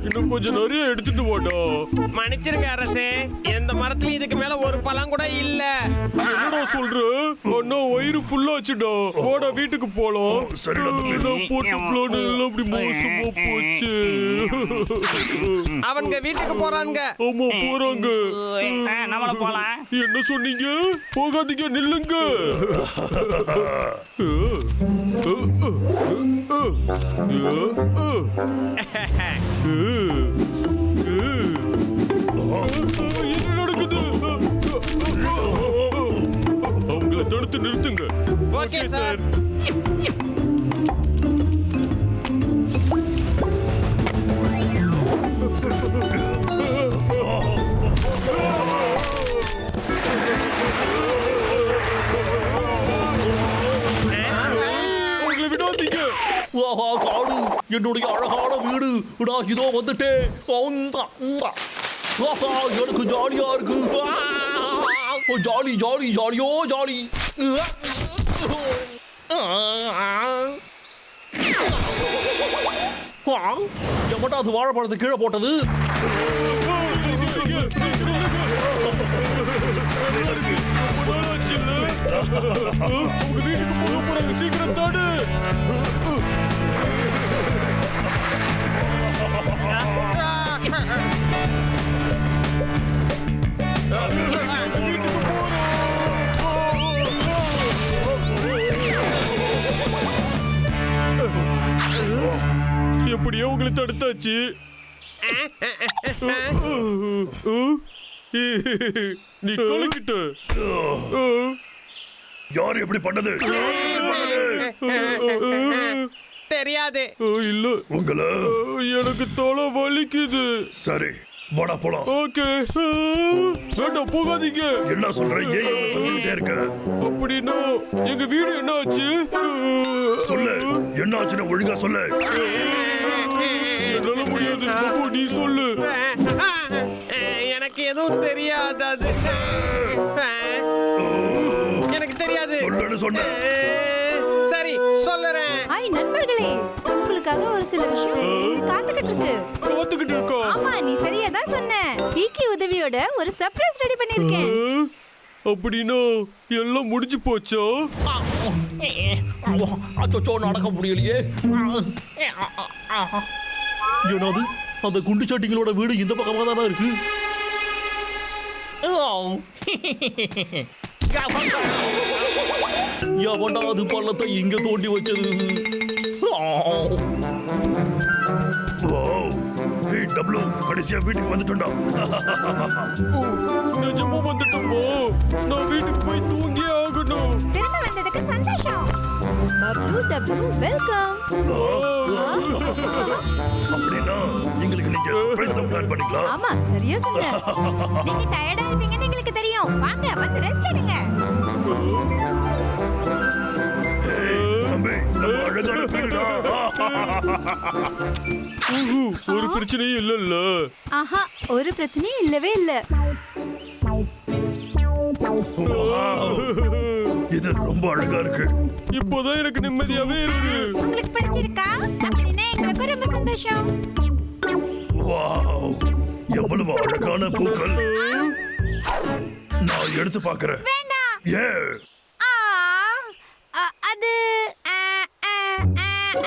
இன்னும் கொஞ்சம் நிறைய எடுத்துட்டு வாடா. மன்னிச்சிருங்க அரசே, இந்த மரத்துல இதுக்கு மேல ஒரு பழம் கூட இல்ல. என்னடா சொல்ற? அண்ணா வயிறு ஃபுல்லாச்சுடா. வாடா வீட்டுக்கு போலாம். போட்டு பிளான் எல்லாம் அப்படி மோசமா போச்சு. அவங்க வீட்டுக்கு போறாங்க. ஆமா போறாங்க. நம்மள போலாம். என்ன சொன்னீங்க? போகாதீங்க, நில்லுங்க. என்ன நடக்குது? அவங்கள தடுத்து நிறுத்துங்க. Okay sir. அவங்கள விடாதீங்க. காடு என்னுடைய அழகான வீடு. நான் இதோ வந்துட்டேன். எனக்கு ஜாலியா இருக்கு. ஜாலி ஜாலி ஜாலியோ ஜாலி. எம்மட்டா அது வாழைப்பழத்தை கீழே போட்டது. உங்க வீட்டுக்கு போக போறாங்க, சீக்கிரம் தாடு. எப்படியோ உங்களை தடுத்தாச்சு. நீ கலக்கிட்ட. யார் எப்படி பண்ணது? தெரியாது. இல்ல உங்கள எனக்கு தலை வலிக்குது. சரி வாடா போலாம். ஓகே. வேண்டாம், போகாதீங்க. என்ன சொல்ற? ஏன் தந்துட்டே இருக்க? அப்படின்னா எங்க வீடு என்ன ஆச்சு? சொல்லு, என்ன ஆச்சுன்னு ஒழுங்கா சொல்லு. என்னால முடியாது. பாபு நீ சொல்லு. எனக்கு எதுவும் தெரியாது. அது எனக்கு தெரியாது. சொல்லுன்னு சொன்ன. சரி சொல்லுறேன். ஹாய் நண்பர்களே, உங்களுக்காக ஒரு சில விஷயம் காத்துக்கிட்டு இருக்கு. காத்துக்கிட்டு இருக்கா? ஆமா, நீ சரியா தான் சொன்ன. டிகி உதவியோட ஒரு சர்ப்ரைஸ் ரெடி பண்ணிருக்கேன். அப்படின்னா எல்லாம் முடிஞ்சு போச்சா? அச்சோ, நடக்க முடியலையே. என்னது, அந்த குண்டு சட்டிங்களோட வீடு இந்த பக்கமா தானே இருக்கு. எவன்டா அது பள்ளத்தை இங்க தோண்டி வச்சது? டபுள்யூ கடைசியா வீட்டுக்கு வந்துட்டோம்டா. நிஜமா வந்துட்டோமோ? நான் வீட்டுக்கு போய் தூங்கி ஆகணும். திரும்ப வந்ததுக்கு சந்தோஷம். பப்ளு டப்ளு வெல்கம். அப்படின்னா எங்களுக்கு நீங்க சர்ப்ரைஸ் பிளான் பண்ணிக்கலாம். ஆமா, சரியா சொன்ன. நீங்க டயர்டா இருப்பீங்கன்னு எங்களுக்கு தெரியும். வாங்க வந்து ரெஸ்ட் எடுங்க. தம்பி, நம்ம அழகான வீடுடா. ஒரு பிரச்சனையும் இல்லல்ல? ஆஹா, ஒரு பிரச்சனையும் இல்லவே இல்ல. இது ரொம்ப அழகா இருக்கு. இப்போதான் எனக்கு நிம்மதியாவே இருக்கு. உங்களுக்கு பிடிச்சிருக்கா? அப்படின்னா எங்களுக்கு ரொம்ப சந்தோஷம். வாவ், எவ்வளவு அழகான பூக்கள். நான் எடுத்து பார்க்கிறேன். வேண்டாம். ஏன்? அது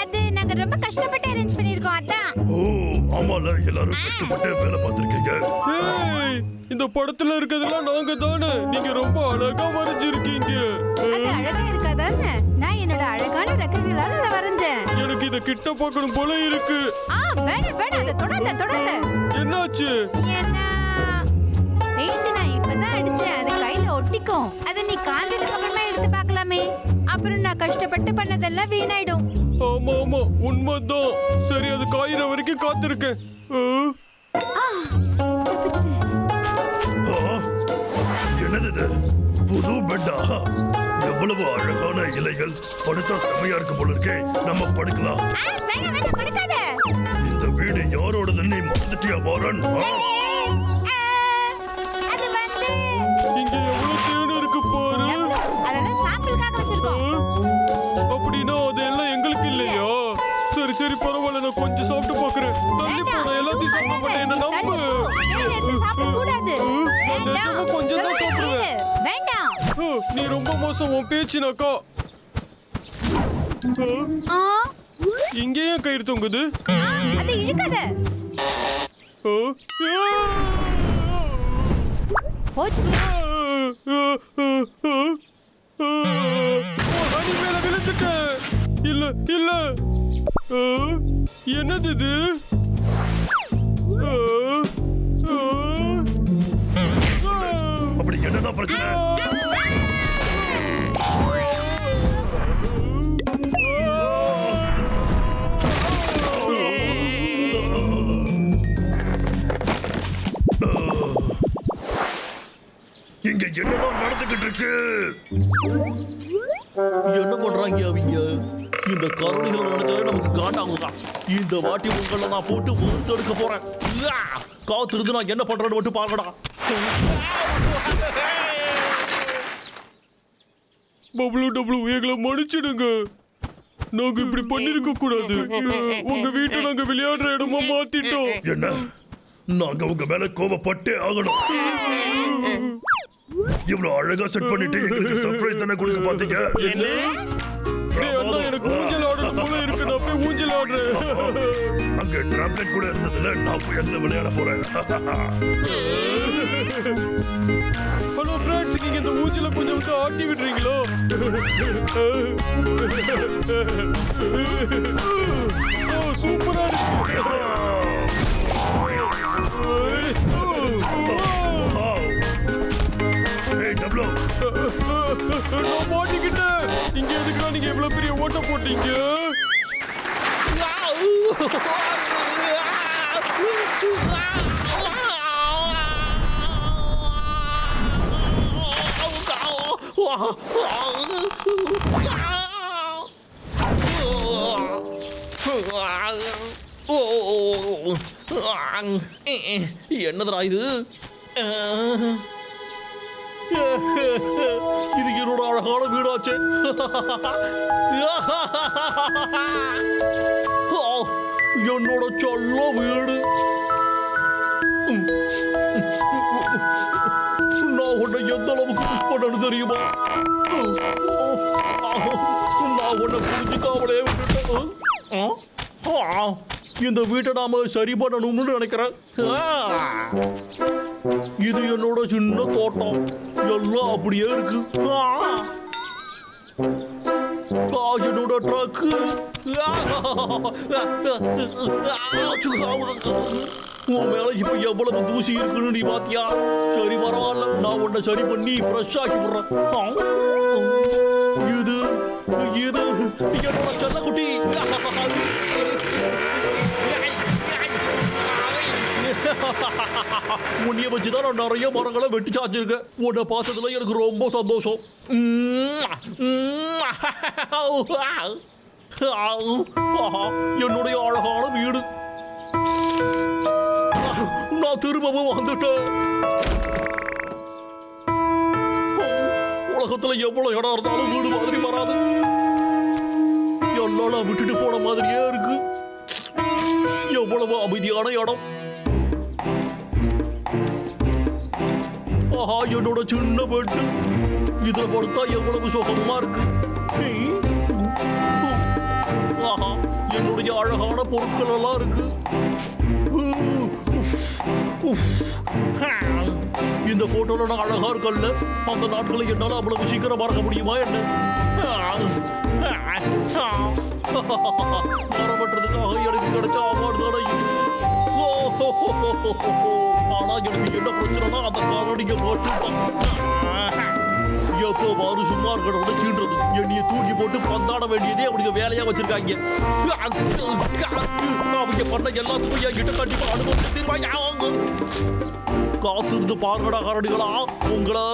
அது நாங்க ரொம்ப கஷ்டப்பட்டு அரேஞ்ச் பண்ணிருக்கோம். அதான். ஓ ஆமால, எல்லாரும் கஷ்டப்பட்டு வேலை பார்த்திருக்கீங்க. இந்த படத்துல இருக்கிறதெல்லாம் நாங்க தானே. நீங்க ரொம்ப அழகா வரைஞ்சிருக்கீங்க. அது அழகா இருக்காதானே? நான் என்னோட அழகான ரெக்கைகளால அதை வரைஞ்சேன். எனக்கு இத கிட்ட பார்க்கணும் போல இருக்கு. வேணாம், அதை தொடாத. என்னாச்சு? ஏன்னா பெயிண்ட் நான் இப்பதான் அடிச்சேன். அது கையில ஒட்டிக்கும். அதை நீ காஞ்சதுக்கு அப்புறமா எடுத்து பார்க்கலாமே. அப்புறம் நான் கஷ்டப்பட்டு பண்ணதெல்லாம் வீணாயிடும். ஆமா உண்மைதான். சரி, அது காயிற வரைக்கும் காத்திருக்கேன். என்னது இது? புது பெட்டா எவ்வளவு அழகான இலைகள் படுத்தா செம்மையா இருக்கு போல இருக்கே. நம்ம படுக்கலாம். வேணாம் வேணாம் படுக்காத. இந்த வீடு யாரோடதுன்னு நீ மறந்துட்டியா பாரன்? அது வந்து இங்க எவ்வளவு தேன் இருக்கு பாரு. அதெல்லாம் சாம்பிளுக்காக வச்சிருக்கோம். அப்படின்னா அதெல்லாம் எங்களுக்கு இல்லையா? சரி சரி பரவாயில்ல, நான் கொஞ்சம் சாப்பிட்டு பாக்குறேன். தள்ளி போன எல்லாத்தையும் சாப்பிட மாட்டேன், என்ன நம்பு. சாப்பிடக்கூடாது. நிஜமா கொஞ்சம் தான் சாப்பிடுவேன். வேண்டாம். நீ ரொம்ப மோசம், உன் பேச்சுனாக்கா. இங்கே ஏன் கயிறு தொங்குது? அது இழுக்காத. போச்சு. அடி மேல விழுந்துட்டேன். இல்ல இல்ல, என்னது இது? அப்படி என்னதான் பிரச்சனை? இங்க என்னதான் நடந்துகிட்டு இருக்கு? என்ன பண்றாங்க அவங்க? இந்த கரடிகளை நினைச்சாலே நமக்கு காண்டாகுதான். இந்த வாட்டி உங்களை நான் போட்டு வறுத்தெடுக்க போறேன். காத்திருந்து நான் என்ன பண்றேன்னு மட்டும் பாருங்கடா. பப்ளு டப்ளு, எங்களை மன்னிச்சிடுங்க. நாங்க இப்படி பண்ணிருக்க கூடாது. உங்க வீட்டை நாங்க விளையாடுற இடமா மாத்திட்டோம். என்ன? நாங்க உங்க மேல கோபப்பட்டே ஆகணும். இவ்வளவு அழகா செட் பண்ணிட்டு எங்களுக்கு சர்ப்ரைஸ் தானே கொடுக்க பாத்தீங்க. டேய் அண்ணா, எனக்கு ஊஞ்சல் ஆடுறது போல இருக்கு. நான் போய் ஊஞ்சல் ஆடுறேன். அங்க டிராம்ப்லெட் கூட இருந்ததுல நான் போய் அதுல விளையாட போறேன். ஹலோ ஃப்ரெண்ட்ஸ், நீங்க இந்த ஊஞ்சல கொஞ்சம் வந்து ஆட்டி விடுறீங்களோ? சூப்பரா இருக்கு. ஏய் டப்ளு, நான் மாட்டிக்கிட்டேன். இங்க எதுக்குடா நீங்க எவ்வளவு பெரிய ஓட்ட போட்டீங்க? என்னதுடா இது? இது என்னோட அழகான வீடாச்சே. என்னோட சொல்ல வீடு. நான் உன்னை எந்த அளவுக்கு புஷ் பண்ணு தெரியுமா? நான் உன்னை புரிஞ்சுக்காமலே விட்டுட்டேன். இந்த வீட்டை நாம சரி பண்ணணும்னு நினைக்கிறேன். இது என்னோட சின்ன தோட்டம், எல்லாம் அப்படியே இருக்கு. என்னோட ட்ரக்கு. உன் மேல இப்ப எவ்வளவு தூசி இருக்குன்னு நீ பாத்தியா? சரி பரவாயில்ல, நான் உன்னை சரி பண்ணி ஃப்ரெஷ் ஆக்கி விடுறேன். இது இது என்னோட செல்லக்குட்டி. உன்னைய வச்சுதான் நான் நிறைய மரங்களை வெட்டி சாச்சிருக்கேன். உன்னை பார்த்ததுல எனக்கு ரொம்ப சந்தோஷம். என்னுடைய அழகான வீடு. நான் திரும்பவும் வந்துட்டேன். உலகத்துல எவ்வளவு இடம் இருந்தாலும் வீடு மாதிரி வராது. எல்லாம் நான் விட்டுட்டு போன மாதிரியே இருக்கு. எவ்வளவு அமைதியான இடம். ஆஹா, என்னோட சின்ன பெட்டு. இதுல படுத்தா எவ்வளவு சுகமா இருக்கு. ஆஹா, என்னுடைய அழகான பொருட்கள் எல்லாம் இருக்கு. இந்த போட்டோல நான் அழகா இருக்கல்ல? அந்த நாட்களை என்னால அவ்வளவு சீக்கிரம் மறக்க முடியுமா என்ன? மரப்பட்டதுக்காக எனக்கு கிடைச்ச அவார்டு தானே இது. ஆனா எனக்கு என்ன பிரச்சனைனா அந்த காரடிங்க மட்டும்தான். எப்போ பாரு சும்மா இருக்கணும் சீன்றது. என்னைய தூக்கி போட்டு பந்தாட வேண்டியதே அப்படிங்க வேலையா வச்சிருக்காங்க. அவங்க பண்ண எல்லாத்துக்கும் என்கிட்ட கண்டிப்பா அனுபவம் தீர்வாங்க. காத்திருந்து பாருங்கடா காரடிகளா, உங்களை